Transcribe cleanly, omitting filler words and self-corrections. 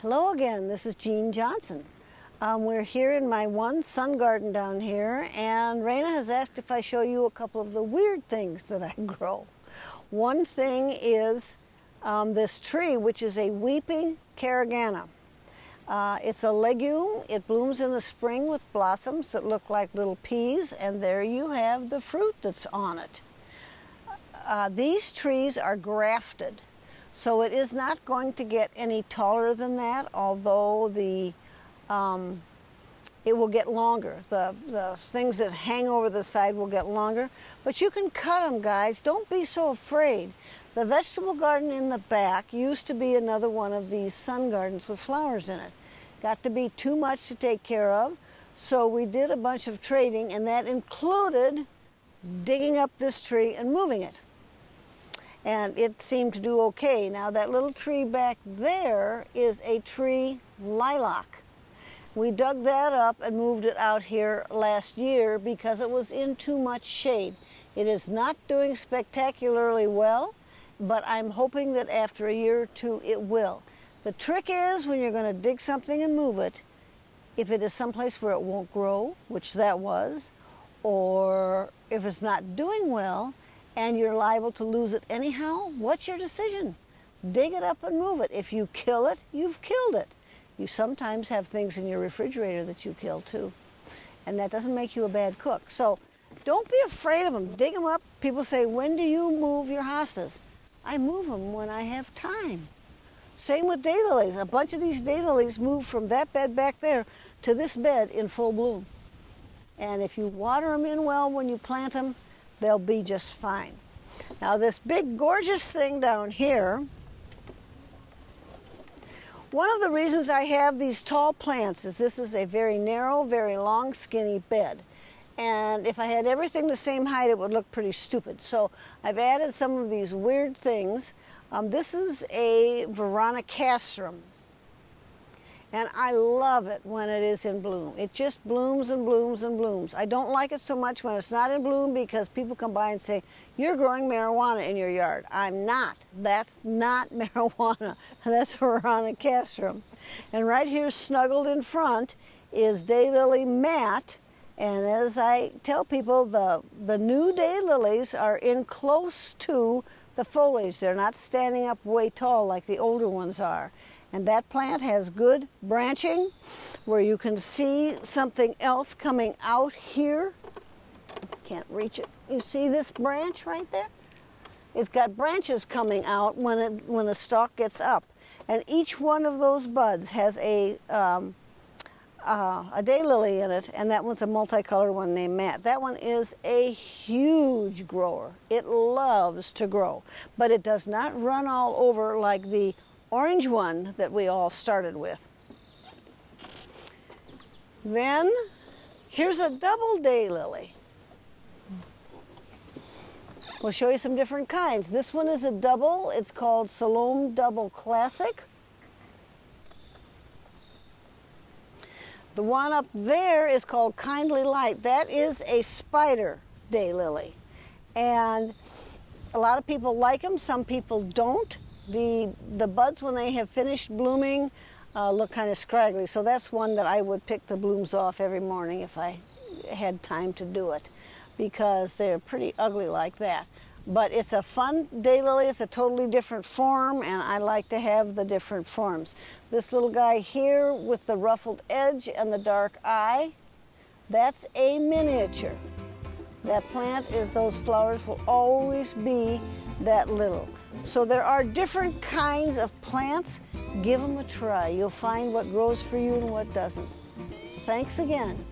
Hello again, this is Jean Johnson. We're here in my one sun garden down here, and Raina has asked if I show you a couple of the weird things that I grow. One thing is this tree, which is a weeping carragana. It's a legume. It blooms in the spring with blossoms that look like little peas, and there you have the fruit that's on it. These trees are grafted. So it is not going to get any taller than that, although it will get longer. The things that hang over the side will get longer. But you can cut them, guys. Don't be so afraid. The vegetable garden in the back used to be another one of these sun gardens with flowers in it. Got to be too much to take care of, so we did a bunch of trading, and that included digging up this tree and moving it. And it seemed to do okay. Now that little tree back there is a tree lilac. We dug that up and moved it out here last year because it was in too much shade. It is not doing spectacularly well, but I'm hoping that after a year or two it will. The trick is when you're going to dig something and move it, if it is someplace where it won't grow, which that was, or if it's not doing well, and you're liable to lose it anyhow, what's your decision? Dig it up and move it. If you kill it, you've killed it. You sometimes have things in your refrigerator that you kill too, and that doesn't make you a bad cook. So don't be afraid of them. Dig them up. People say, when do you move your hostas? I move them when I have time. Same with daylilies. A bunch of these daylilies move from that bed back there to this bed in full bloom. And if you water them in well when you plant them, they'll be just fine. Now this big gorgeous thing down here, one of the reasons I have these tall plants is this is a very narrow, very long, skinny bed. And if I had everything the same height, it would look pretty stupid. So I've added some of these weird things. This is a Veronicastrum. And I love it when it is in bloom. It just blooms and blooms and blooms. I don't like it so much when it's not in bloom because people come by and say, you're growing marijuana in your yard. I'm not. That's not marijuana. That's Veronicastrum. And right here snuggled in front is daylily Matt. And as I tell people, the new daylilies are in close to the foliage. They're not standing up way tall like the older ones are. And that plant has good branching where you can see something else coming out here. Can't reach it. You see this branch right there? It's got branches coming out when the stalk gets up. And each one of those buds has a daylily in it, and that one's a multicolored one named Matt. That one is a huge grower. It loves to grow, but it does not run all over like the orange one that we all started with. Then here's a double daylily. We'll show you some different kinds. This one is a double. It's called Salome Double Classic. The one up there is called Kindly Light. That is a spider daylily. And a lot of people like them, some people don't. The buds, when they have finished blooming, look kind of scraggly. So that's one that I would pick the blooms off every morning if I had time to do it, because they're pretty ugly like that. But it's a fun daylily. It's a totally different form, and I like to have the different forms. This little guy here with the ruffled edge and the dark eye, that's a miniature. That plant is, those flowers will always be that little. So there are different kinds of plants. Give them a try. You'll find what grows for you and what doesn't. Thanks again.